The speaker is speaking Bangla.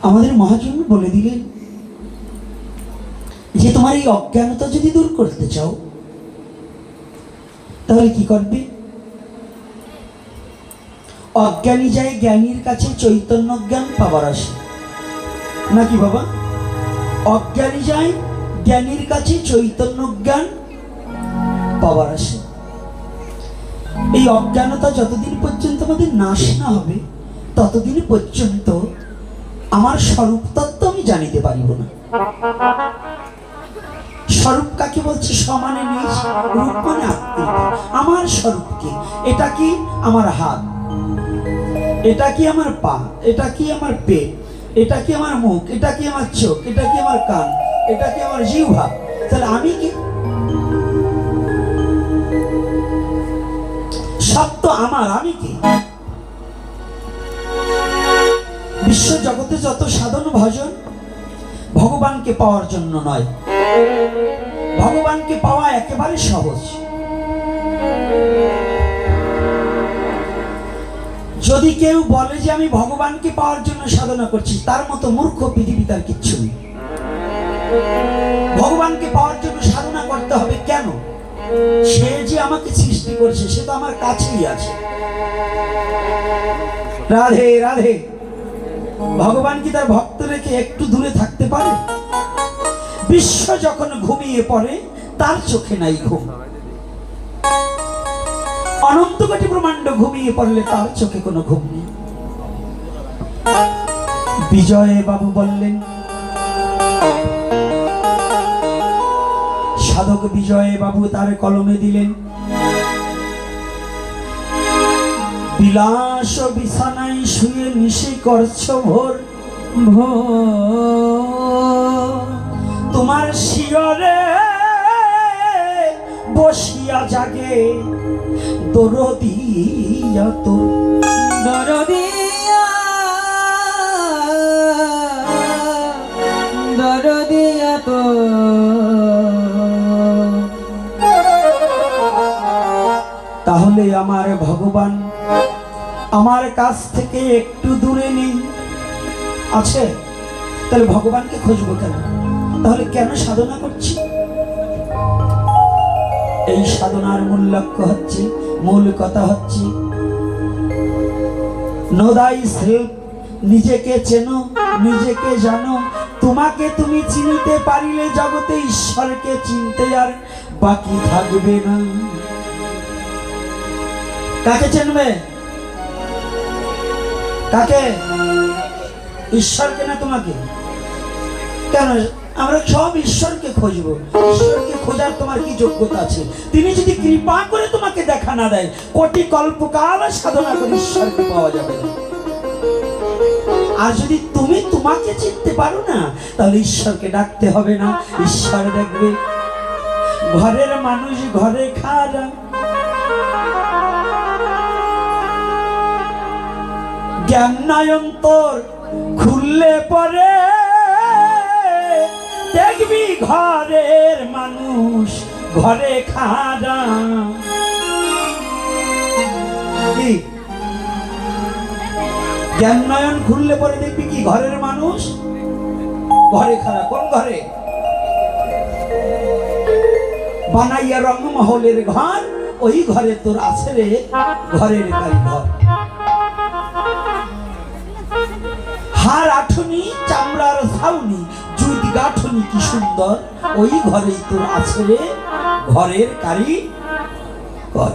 আমাদের মহাজন বলে দিলেন যে তোমার এই অজ্ঞানতা যদি দূর করতে চাও তাহলে কি করবে? অজ্ঞানী যায় জ্ঞানীর কাছে চৈতন্য জ্ঞান পাবার আসে, নাকি বাবা? অজ্ঞানী যায় জ্ঞানীর কাছে চৈতন্য জ্ঞান পাবার আসে। এই অজ্ঞানতা যতদিন পর্যন্ত আমাদের নাশ না হবে ততদিন পর্যন্ত আমার স্বরূপ তত্ত্ব আমি জানিতে পারিব না। স্বরূপ কাকে বলছে? সমানে নিজ, রূপ মানে আকৃতি। আমার স্বরূপ কি? এটা কি আমার হাত, এটা কি আমার পা, এটা কি আমার পেট, এটা কি আমার মুখ, এটা কি আমার চোখ, এটা কি আমার কান, এটা কি আমার জিহ্বা। তাহলে আমি কি? সব তো আমার, আমি কি? বিশ্ব জগতে যত সাধন ভজন ভগবানকে পাওয়ার জন্য নয়, ভগবানকে পাওয়া একেবারে সহজ। যদি কেউ বলে যে আমি ভগবানকে পাওয়ার জন্য সাধনা করছি, তার মতো মূর্খ পৃথিবীতে আর কিচ্ছু নেই। ভগবানকে পাওয়ার জন্য সাধনা করতে হবে কেন? সে যে আমাকে সৃষ্টি করেছে, সে তো আমার কাছেই আছে। রাধে রাধে। ভগবান কি তার ভক্ত রেখে একটু দূরে থাকতে পারে? বিশ্ব যখন ঘুমিয়ে পড়ে তার চোখে নাই ঘুম। অনন্ত কোটি ব্রহ্মাণ্ড ঘুমিয়ে পড়লে তার চোখে কোনো ঘুম নেই। বিজয় বাবু বললেন, সাধক বিজয় বাবু তার কলমে দিলেন, বিলাস বিছানায় শুয়ে নিশে করছ ভোর ভোর, তোমার শিয়রে বসিয়া জাগে দরদিয়া তোর, দরদিয়া দরদিয়া তোর। তাহলে আমার ভগবান আমার কাছ থেকে একটু দূরে নেই আছে? তাহলে ভগবানকে খুঁজবো কেন? তাহলে কেন সাধনা করছি? এই সাধনার মূল লক্ষ্য হচ্ছে, মূল কথা হচ্ছে, নো দাই সেলফ, নিজেকে চেনো, নিজেকে জানো। তোমাকে তুমি চিনতে পারিলে জগতে ঈশ্বরকে চিনতে আর বাকি থাকবে না। কাকে চিনবে? কাকে? ঈশ্বরকে না তোমাকে? কেন? আমরা সব ঈশ্বরকে খুঁজবো। ঈশ্বরকে খোঁজার তোমার কি যোগ্যতা আছে? তিনি যদি কৃপা করে তোমাকে দেখা না দেয়, কোটি কল্পকাল সাধনা করে ঈশ্বরকে পাওয়া যাবে না। আর যদি তুমি তোমাকে চিনতে পারো না, তাহলে ঈশ্বরকে ডাকতে হবে না, ঈশ্বর দেখবে। ঘরের মানুষ ঘরে খারা, জ্ঞান নয়ন তোর খুললে পরে দেখবি ঘরের মানুষ ঘরে খাড়া। জ্ঞান নয়ন খুললে পরে দেখবি কি? ঘরের মানুষ ঘরে খাড়া। কোন ঘরে? বানাইয়া রংমহলের ঘর, ওই ঘরে তোর আছে রে ঘরের কারিঘর। হার আঠনি চামড়ার ছাউনি, জুট গাঠনি কি সুন্দর, ওই ঘরেই তোর আছে রে ঘরের কারিঘর।